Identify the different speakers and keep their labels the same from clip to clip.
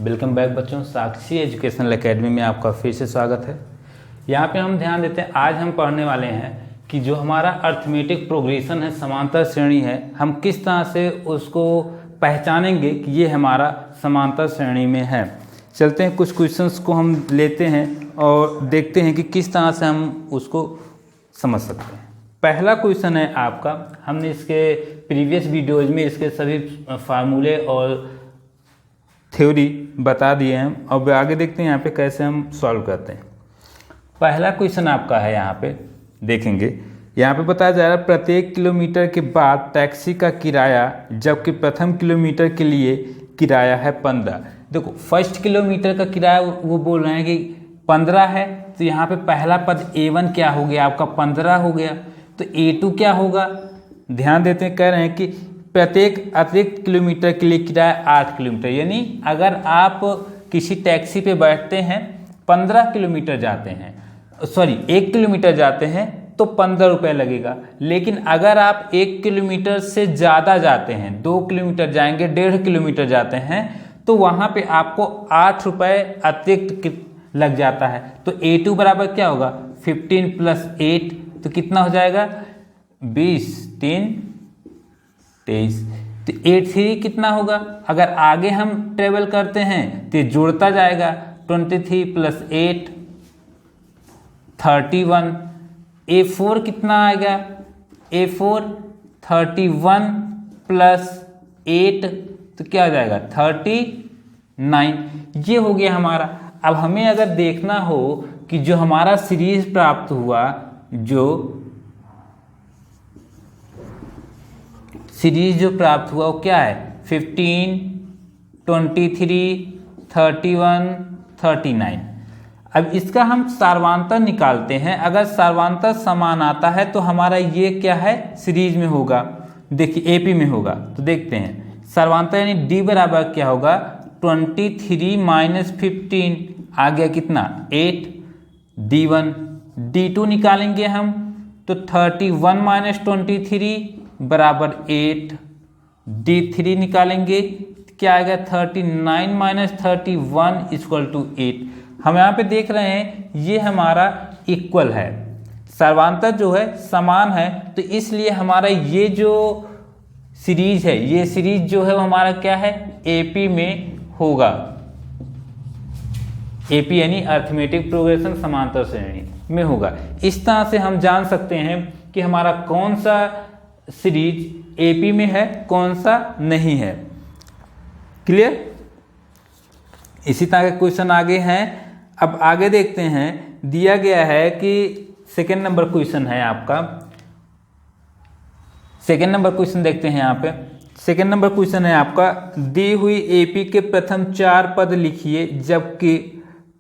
Speaker 1: Welcome back बच्चों, साक्षी educational academy में आपका फिर से स्वागत है। यहाँ पे हम ध्यान देते हैं, आज हम पढ़ने वाले हैं कि जो हमारा अर्थमेटिक प्रोग्रेशन है, समांतर श्रेणी है, हम किस तरह से उसको पहचानेंगे कि ये हमारा समांतर श्रेणी में है। चलते हैं, कुछ क्वेश्चंस को हम लेते हैं और देखते हैं कि किस तरह से हम उसको समझ सकते हैं। पहला क्वेश्चन है आपका, हमने इसके प्रीवियस वीडियोज में इसके सभी फार्मूले और थ्योरी बता दिए हैं। अब आगे देखते हैं यहाँ पे कैसे हम सॉल्व करते हैं। पहला क्वेश्चन आपका है, यहाँ पे देखेंगे, यहाँ पे बताया जा रहा है प्रत्येक किलोमीटर के बाद टैक्सी का किराया, जबकि प्रथम किलोमीटर के लिए किराया है 15। देखो, फर्स्ट किलोमीटर का किराया वो बोल रहे हैं कि 15 है, तो यहाँ पे पहला पद A1 क्या हो गया आपका 15 हो गया, तो A2 क्या होगा। ध्यान देते हैं, कह रहे हैं कि प्रत्येक अतिरिक्त किलोमीटर के लिए किराया 8 किलोमीटर, यानी अगर आप किसी टैक्सी पे बैठते हैं 15 किलोमीटर जाते हैं, 1 किलोमीटर जाते हैं तो 15 रुपये लगेगा। लेकिन अगर आप 1 किलोमीटर से ज़्यादा जाते हैं, 2 किलोमीटर जाएंगे, 1.5 किलोमीटर जाते हैं, तो वहाँ पे आपको 8 रुपये अतिरिक्त लग जाता है। तो A2 बराबर क्या होगा 15 + 8, तो कितना हो जाएगा 20, 3, 23। तो 83 कितना होगा, अगर आगे हम ट्रेवल करते हैं तो जोड़ता जाएगा, 23 + 8 31। A4 कितना आएगा, A4 31 + 8, तो क्या हो जाएगा 39। ये हो गया हमारा। अब हमें अगर देखना हो कि जो हमारा सीरीज प्राप्त हुआ, जो वो क्या है 15, 23, 31, 39। अब इसका हम सार्वंतर निकालते हैं। अगर सार्वंतर समान आता है तो हमारा ये क्या है सीरीज में होगा, देखिए AP में होगा। तो देखते हैं सार्वंतर, यानी D बराबर क्या होगा 23 - 15 आ गया कितना 8, D1। D2 निकालेंगे हम तो 31 - 23 बराबर 8, D3 निकालेंगे क्या आएगा 39 - 31 = 8। हम यहाँ पे देख रहे हैं ये हमारा इक्वल है, सर्वांतर जो है समान है, तो इसलिए हमारा ये जो सीरीज है, ये सीरीज जो है वो हमारा क्या है AP में होगा। AP यानी अर्थमेटिक प्रोग्रेशन समांतर श्रेणी में होगा। इस तरह से हम जान सकते हैं कि हमारा कौन सा सीरीज AP में है, कौन सा नहीं है। क्लियर। इसी तरह के क्वेश्चन आगे हैं। अब आगे देखते हैं, दिया गया है कि सेकेंड नंबर क्वेश्चन है आपका। सेकेंड नंबर क्वेश्चन देखते हैं यहाँ पे। सेकेंड नंबर क्वेश्चन है आपका, दी हुई AP के प्रथम 4 पद लिखिए, जबकि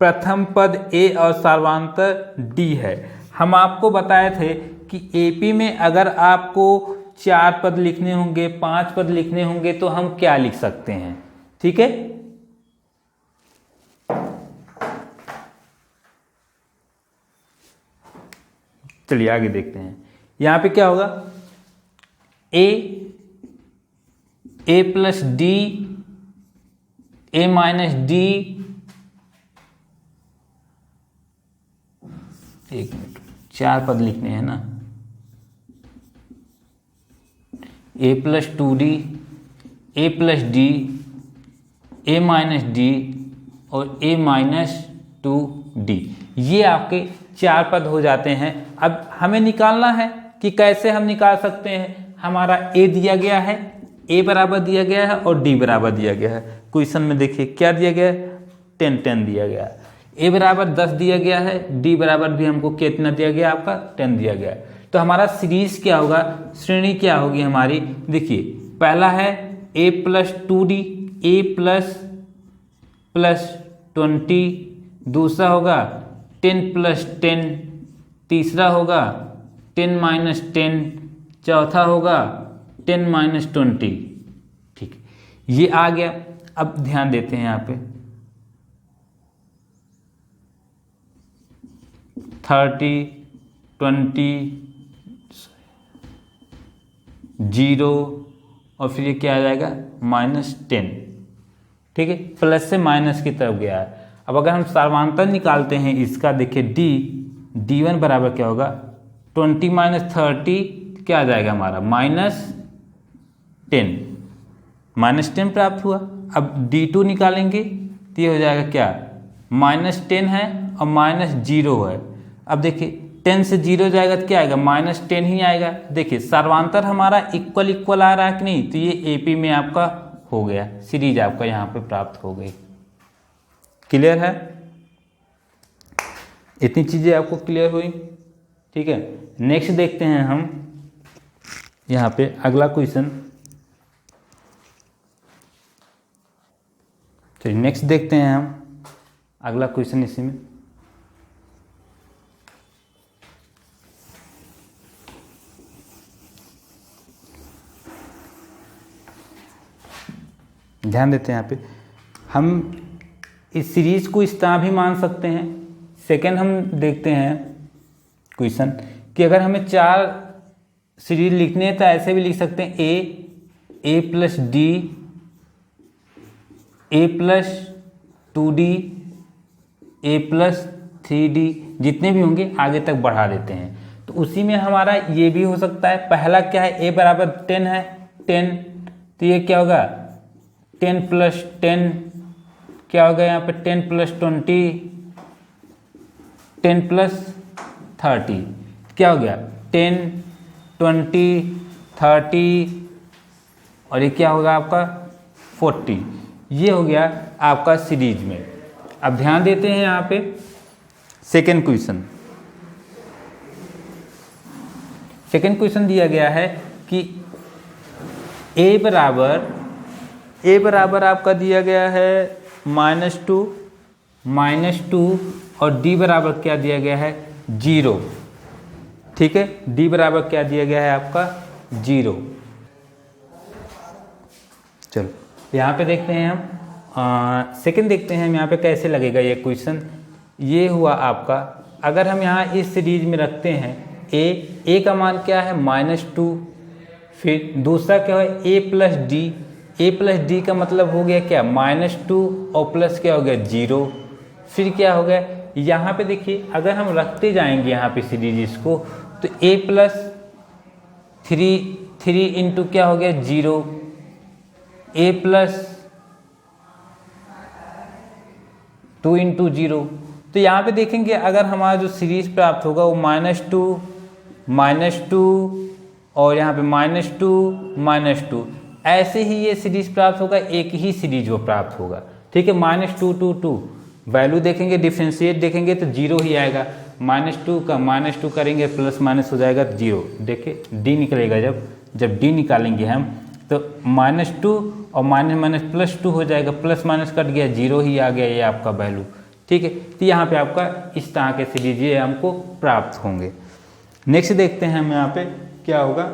Speaker 1: प्रथम पद A और सार्वंतर D है। हम आपको बताए थे कि AP में अगर आपको 4 पद लिखने होंगे, 5 पद लिखने होंगे, तो हम क्या लिख सकते हैं, ठीक है। चलिए आगे देखते हैं। यहां पे क्या होगा A + D, A - D, एक मिनट, 4 पद लिखने हैं ना, A + 2D, A + D, A - D और A - 2D, ये आपके 4 पद हो जाते हैं। अब हमें निकालना है कि कैसे हम निकाल सकते हैं। हमारा A दिया गया है, A बराबर दिया गया है और D बराबर दिया गया है। क्वेश्चन में देखिए क्या दिया गया है 10, 10 दिया गया है। A बराबर 10 दिया गया है, D बराबर भी हमको कितना दिया गया आपका 10 दिया गया है। तो हमारा सीरीज क्या होगा, श्रेणी क्या होगी हमारी, देखिए पहला है A + 2D, A + 20, दूसरा होगा 10 + 10, तीसरा होगा 10 - 10, चौथा होगा 10 - 20। ठीक, ये आ गया। अब ध्यान देते हैं यहाँ पे 30, 20, 0 और फिर ये क्या आ जाएगा -10। ठीक है, प्लस से माइनस की तरफ गया है। अब अगर हम सार्वधातुक निकालते हैं इसका, देखिए D1 बराबर क्या होगा, 20 माइनस 30 क्या आ जाएगा हमारा, -10 प्राप्त हुआ। अब D2 निकालेंगे तो ये हो जाएगा क्या, -10 है और -0 है। अब देखिए 10 से 0 जाएगा तो क्या आएगा, -10 ही आएगा। देखिए सार्वधातुक हमारा इक्वल आ रहा है कि नहीं, तो ये AP में आपका हो गया, सीरीज आपका यहाँ पे प्राप्त हो गई। क्लियर है, इतनी चीजें आपको क्लियर हुई, ठीक है। नेक्स्ट देखते हैं हम यहाँ पे अगला क्वेश्चन। चलिए नेक्स्ट देखते हैं हम अगला क्वेश्चन इसी में। ध्यान देते हैं यहाँ पे, हम इस सीरीज को इस तरह भी मान सकते हैं। सेकेंड हम देखते हैं क्वेश्चन कि अगर हमें 4 सीरीज लिखने हैं तो ऐसे भी लिख सकते हैं, A plus D, A plus 2D, A plus 3D, जितने भी होंगे आगे तक बढ़ा देते हैं। तो उसी में हमारा ये भी हो सकता है। पहला क्या है, A बराबर 10 है, 10, तो ये क्या होगा 10 प्लस 10 क्या होगा यहाँ पे, 10 प्लस 20, 10 प्लस 30 क्या हो गया, 10, 20, 30 और ये क्या होगा आपका 40। ये हो गया आपका सीरीज में। अब ध्यान देते हैं यहाँ पे सेकेंड क्वेश्चन। सेकेंड क्वेश्चन दिया गया है कि A बराबर आपका दिया गया है -2 और D बराबर क्या दिया गया है, 0। ठीक है, D बराबर क्या दिया गया है आपका 0। चलो यहाँ पे देखते हैं हम सेकंड देखते हैं हम यहाँ पे कैसे लगेगा ये क्वेश्चन। ये हुआ आपका, अगर हम यहाँ इस सीरीज में रखते हैं A का मान क्या है -2, फिर दूसरा क्या है A प्लस D का मतलब हो गया क्या -2 और प्लस क्या हो गया 0। फिर क्या हो गया यहाँ पे देखिए, अगर हम रखते जाएंगे यहाँ पे सीरीज इसको, तो A प्लस 3 इंटू क्या हो गया 0, A प्लस 2 इंटू 0। तो यहाँ पे देखेंगे अगर हमारा जो सीरीज प्राप्त होगा वो -2 और यहाँ पे -2 ऐसे ही ये सीरीज प्राप्त होगा, एक ही सीरीज वो प्राप्त होगा। ठीक है, -2 वैल्यू देखेंगे, डिफ्रेंशिएट देखेंगे तो 0 ही आएगा। -2 का -2 करेंगे प्लस माइनस हो जाएगा 0। देखिए D निकलेगा, जब D निकालेंगे हम तो -2 और माइनस +2 हो जाएगा, प्लस माइनस कट गया 0 ही आ गया ये आपका वैल्यू। ठीक है, तो यहाँ पे आपका इस तरह के सीरीज ये हमको प्राप्त होंगे। नेक्स्ट देखते हैं हम यहाँ पे क्या होगा।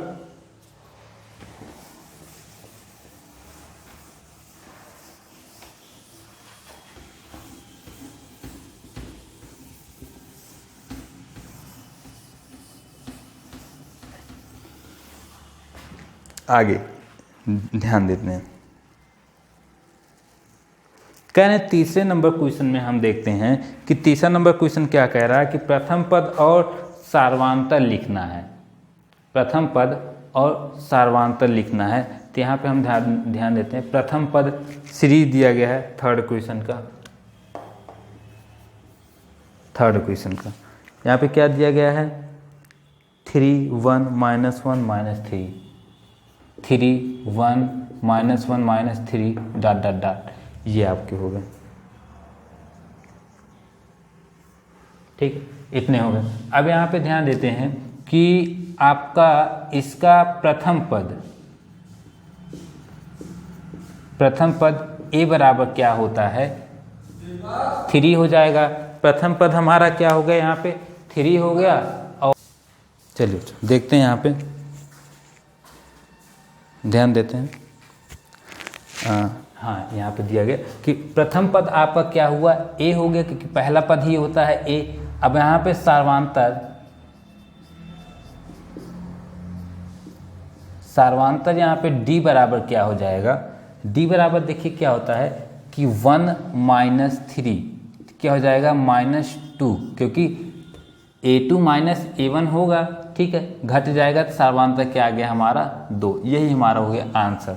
Speaker 1: आगे ध्यान देते हैं, कह रहे तीसरे नंबर क्वेश्चन में हम देखते हैं कि तीसरा नंबर क्वेश्चन क्या कह रहा है कि प्रथम पद और सार्वधातुक लिखना है। प्रथम पद और सार्वधातुक लिखना है, तो यहाँ पे हम ध्यान देते हैं। प्रथम पद सीरीज दिया गया है थर्ड क्वेश्चन का। यहाँ पे क्या दिया गया है 3 1 -1 -3, 3 1 -1 -3 ... ये आपके हो गए। ठीक, इतने हो गए। अब यहाँ पे ध्यान देते हैं कि आपका इसका प्रथम पद A बराबर क्या होता है 3 हो जाएगा। प्रथम पद हमारा क्या हो गया यहाँ पे 3 हो गया। और चलिए देखते हैं यहाँ पे, ध्यान देते हैं। हाँ, यहाँ पे दिया गया कि प्रथम पद आपका क्या हुआ A हो गया, क्योंकि पहला पद ही होता है A। अब यहाँ पे सार्वधातुक यहाँ पे D बराबर क्या हो जाएगा, D बराबर देखिए क्या होता है कि 1 माइनस 3 क्या हो जाएगा -2, क्योंकि A2 माइनस A1 होगा, ठीक है, घट जाएगा तो सर्वांतर क्या आ गया हमारा 2। यही हमारा हो गया आंसर।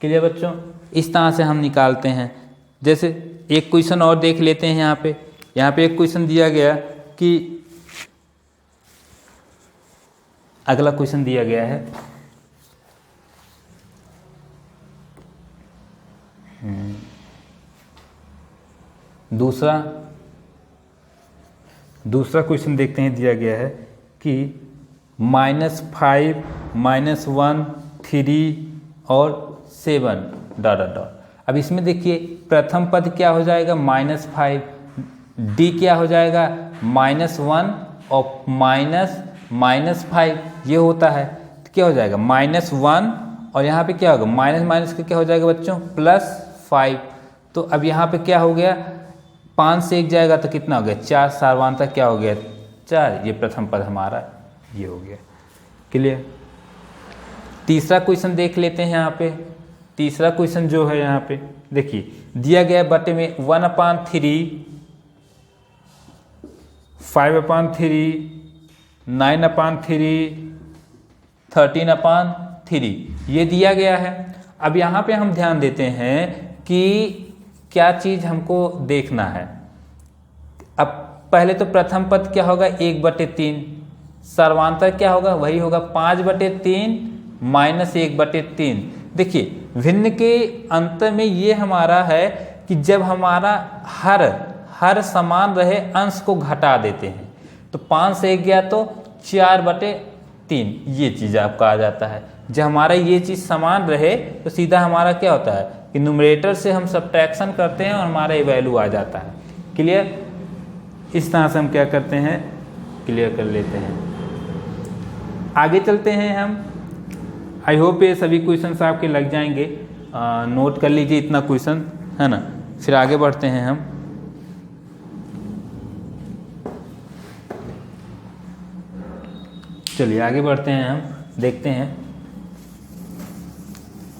Speaker 1: क्लियर बच्चों? इस तरह से हम निकालते हैं। जैसे एक क्वेश्चन और देख लेते हैं। यहाँ पे एक क्वेश्चन दिया गया कि अगला क्वेश्चन दिया गया है दूसरा क्वेश्चन देखते हैं। दिया गया है कि -5, -1, 3 और 7 ... अब इसमें देखिए प्रथम पद क्या हो जाएगा -5, डी क्या हो जाएगा -1 और -5 ये होता है तो क्या हो जाएगा -1 और यहाँ पे क्या होगा माइनस का क्या हो जाएगा बच्चों +5। तो अब यहाँ पे क्या हो गया 5 से 1 जाएगा तो कितना हो गया 4, सर्वांतर क्या हो गया 4। ये प्रथम पद हमारा ये हो गया। क्लियर? तीसरा क्वेश्चन देख लेते हैं। यहाँ पे तीसरा क्वेश्चन जो है यहाँ पे देखिए दिया गया बटे में 1/3, 5/3, 9/3, 13/3 ये दिया गया है। अब यहाँ पे हम ध्यान देते हैं कि क्या चीज़ हमको देखना है। अब पहले तो प्रथम पद क्या होगा 1/3, सर्वांतर क्या होगा वही होगा 5/3 -1/3। देखिए भिन्न के अंतर में ये हमारा है कि जब हमारा हर समान रहे अंश को घटा देते हैं तो 5 से 1 गया तो 4/3 ये चीज़ आपका आ जाता है। जब हमारा ये चीज़ समान रहे तो सीधा हमारा क्या होता है कि न्यूमरेटर से हम सब्ट्रैक्शन करते हैं और हमारा ये वैल्यू आ जाता है। क्लियर? इस तरह से हम क्या करते हैं क्लियर कर लेते हैं। आगे चलते हैं हम। आई होप ये सभी क्वेश्चंस आपके लग जाएंगे। नोट कर लीजिए इतना क्वेश्चन है ना, फिर आगे बढ़ते हैं हम। चलिए आगे बढ़ते हैं हम, देखते हैं।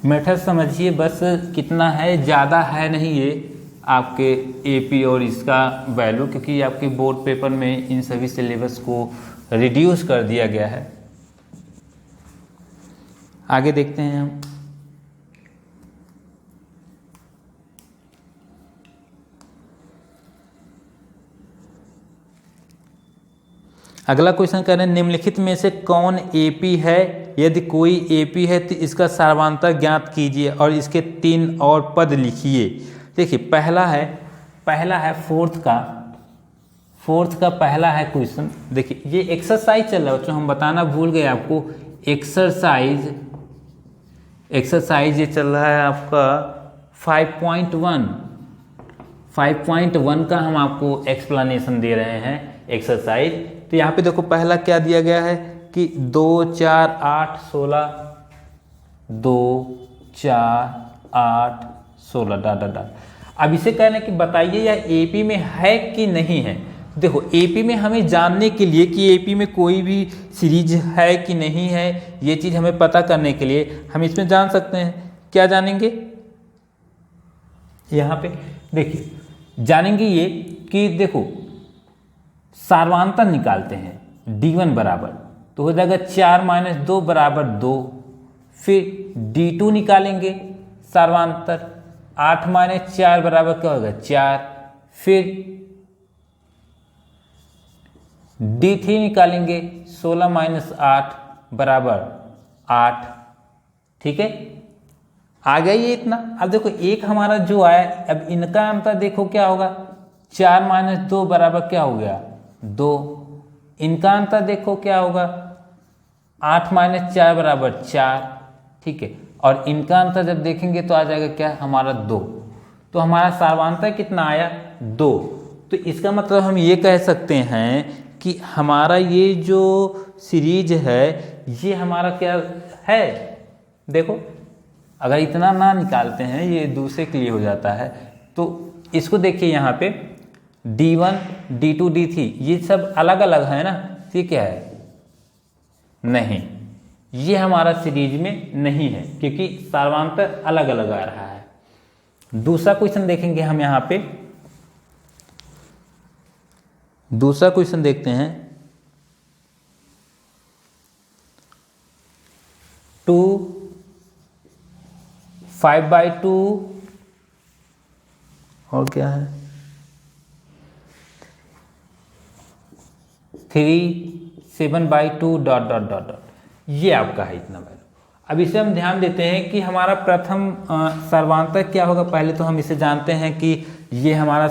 Speaker 1: मेथड समझिए बस कितना है, ज़्यादा है नहीं ये आपके एपी और इसका वैल्यू, क्योंकि आपके बोर्ड पेपर में इन सभी सिलेबस को रिड्यूस कर दिया गया है। आगे देखते हैं हम। अगला क्वेश्चन कह रहे हैं निम्नलिखित में से कौन एपी है? यदि कोई एपी है तो इसका सर्वांतर ज्ञात कीजिए और इसके 3 और पद लिखिए। देखिए पहला है फोर्थ का पहला है क्वेश्चन। देखिए ये एक्सरसाइज चल रहा है बच्चों, हम बताना भूल गए आपको। एक्सरसाइज ये चल रहा है आपका 5.1 का हम आपको एक्सप्लेनेशन दे रहे हैं एक्सरसाइज। तो यहाँ पे देखो पहला क्या दिया गया है कि 2, 4, 8, 16 2, 4, 8, 16 ... अब इसे कहने कि बताइए यह एपी में है कि नहीं है। देखो एपी में हमें जानने के लिए कि एपी में कोई भी सीरीज है कि नहीं है, ये चीज़ हमें पता करने के लिए हम इसमें जान सकते हैं। क्या जानेंगे यहाँ पे देखिए जानेंगे ये कि देखो सर्वांतर निकालते हैं। D1 बराबर तो हो जाएगा 4 - 2 = 2। फिर D2 निकालेंगे सर्वांतर, 8 - 4 बराबर क्या होगा 4। फिर D3 निकालेंगे 16 - 8 बराबर 8। ठीक है, आ गया ये इतना। अब देखो एक हमारा जो आया, अब इनका अंतर देखो क्या होगा 4 - 2 बराबर क्या हो गया 2। इनका अंतर देखो क्या होगा 8 - 4 बराबर 4। ठीक है, और इनका अंतर जब देखेंगे तो आ जाएगा क्या हमारा 2। तो हमारा सर्वांतर कितना आया 2। तो इसका मतलब हम ये कह सकते हैं कि हमारा ये जो सीरीज है ये हमारा क्या है। देखो अगर इतना ना निकालते हैं ये दूसरे के लिए हो जाता है। तो इसको देखिए यहाँ पे D1, D2, D3 ये सब अलग अलग है ना, ये क्या है नहीं, ये हमारा सीरीज में नहीं है क्योंकि सर्वांतर अलग अलग आ रहा है। दूसरा क्वेश्चन देखेंगे हम यहाँ पे, दूसरा क्वेश्चन देखते हैं। 2 5/2 और क्या है 3 7/2 डॉट डॉट डॉट डॉट, ये आपका है इतना वैल्यू। अब इसे हम ध्यान देते हैं कि हमारा प्रथम सर्वांतक क्या होगा। पहले तो हम इसे जानते हैं कि ये हमारा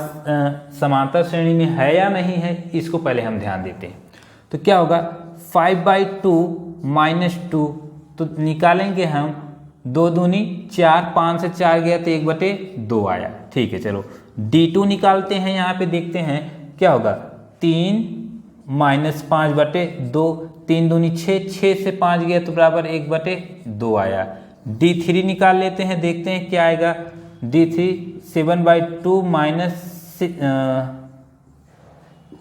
Speaker 1: समांतर श्रेणी में है या नहीं है, इसको पहले हम ध्यान देते हैं। तो क्या होगा 5/2 -2, तो निकालेंगे हम 2 दूनी 4, 5 से 4 गया तो 1/2 आया। ठीक है, चलो D2 निकालते हैं। यहाँ पे देखते हैं क्या होगा 3 - 5/2, 3 दूनी 6, 6 से 5 गया तो बराबर 1/2 आया। D3 निकाल लेते हैं, देखते हैं क्या आएगा। D3 7/2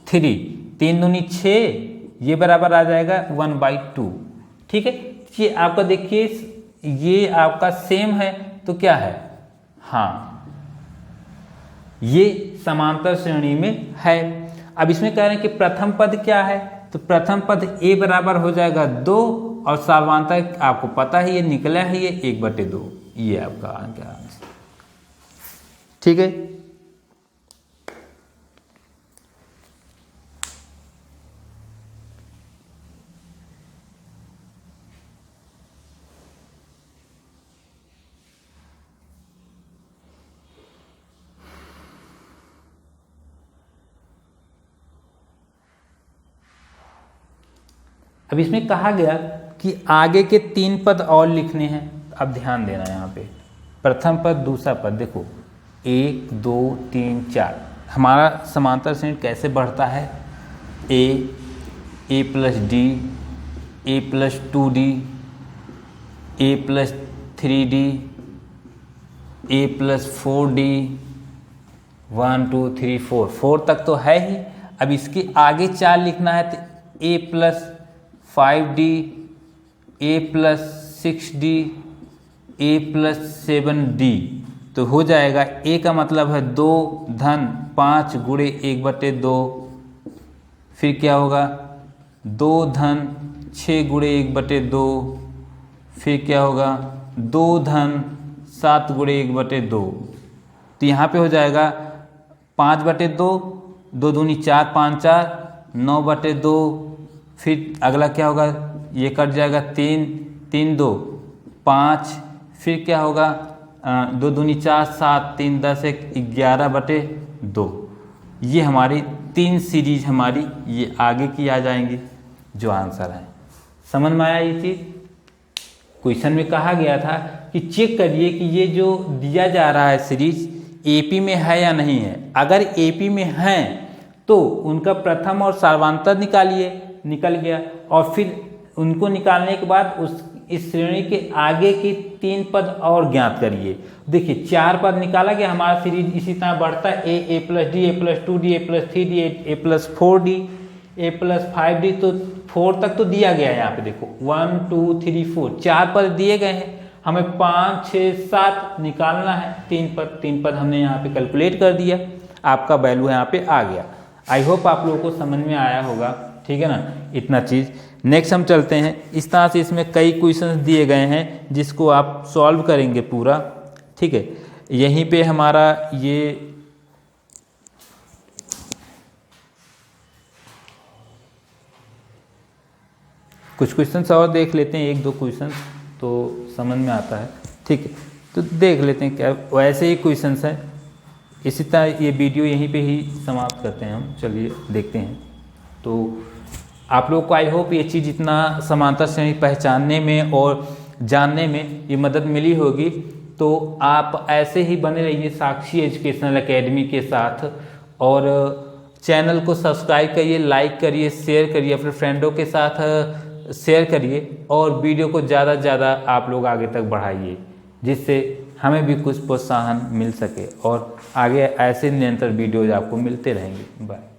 Speaker 1: -3, 3 दूनी 6, ये बराबर आ जाएगा 1/2। ठीक है, ये आपका देखिए ये आपका सेम है तो क्या है, हाँ ये समांतर श्रेणी में है। अब इसमें कह रहे हैं कि प्रथम पद क्या है, तो प्रथम पद a बराबर हो जाएगा 2 और सर्वांतक आपको पता है ये निकला है ये 1/2, ये आपका आंसर। ठीक है, अब इसमें कहा गया कि आगे के 3 पद और लिखने हैं। अब ध्यान देना यहाँ पे, प्रथम पद दूसरा पद देखो 1 2 3 4, हमारा समांतर श्रेणी कैसे बढ़ता है, a + d, a + 2d, a + 3d, a + 4d, 1 2 3 4, 4 तक तो है ही। अब इसके आगे 4 लिखना है तो a + 5d, a + 6d, a + 7d, तो हो जाएगा a का मतलब है 2 धन 5 गुणे 1/2, फिर क्या होगा 2 धन 6 गुणे 1/2, फिर क्या होगा 2 धन 7 गुणे 1/2, तो यहाँ पे हो जाएगा 5/2, 2 दूनी 4, 5 4, 9/2, फिर अगला क्या होगा ये कट जाएगा 3 3 2 5, फिर क्या होगा 2 दूनी 4, 7 3 10 1 11/2। ये हमारी 3 सीरीज हमारी ये आगे की आ जाएंगी जो आंसर है। समझ में आया ये चीज़। क्वेश्चन में कहा गया था कि चेक करिए कि ये जो दिया जा रहा है सीरीज एपी में है या नहीं है। अगर एपी में है तो उनका प्रथम और सर्वांतर निकालिए, निकल गया, और फिर उनको निकालने के बाद इस श्रेणी के आगे के 3 पद और ज्ञात करिए। देखिए 4 पद निकाला गया, हमारा सीरीज इसी तरह बढ़ता है a + d, a + 2d, a + 3d, a + 4d, a + 5d, तो 4 तक तो दिया गया है। यहाँ पे देखो 1 2 3 4 4 पद दिए गए हैं, हमें 5 6 7 निकालना है। 3 पद हमने यहाँ पे कैलकुलेट कर दिया, आपका वैल्यू यहाँ पे आ गया। आई होप आप लोगों को समझ में आया होगा। ठीक है ना, इतना चीज़। नेक्स्ट हम चलते हैं। इस तरह से इसमें कई क्वेश्चंस दिए गए हैं जिसको आप सॉल्व करेंगे पूरा। ठीक है, यहीं पे हमारा ये कुछ क्वेश्चंस और देख लेते हैं, 1 2 क्वेश्चंस तो समझ में आता है। ठीक है, तो देख लेते हैं क्या वैसे ही क्वेश्चंस हैं। इसी तरह ये वीडियो यहीं पे ही समाप्त करते हैं हम। चलिए देखते हैं। तो आप लोग को आई होप ये चीज़ इतना समांतर श्रेणी पहचानने में और जानने में ये मदद मिली होगी। तो आप ऐसे ही बने रहिए साक्षी एजुकेशनल एकेडमी के साथ, और चैनल को सब्सक्राइब करिए, लाइक करिए, शेयर करिए, अपने फ्रेंडों के साथ शेयर करिए, और वीडियो को ज़्यादा से ज़्यादा आप लोग आगे तक बढ़ाइए, जिससे हमें भी कुछ प्रोत्साहन मिल सके और आगे ऐसे निरंतर वीडियोज आपको मिलते रहेंगे। बाय।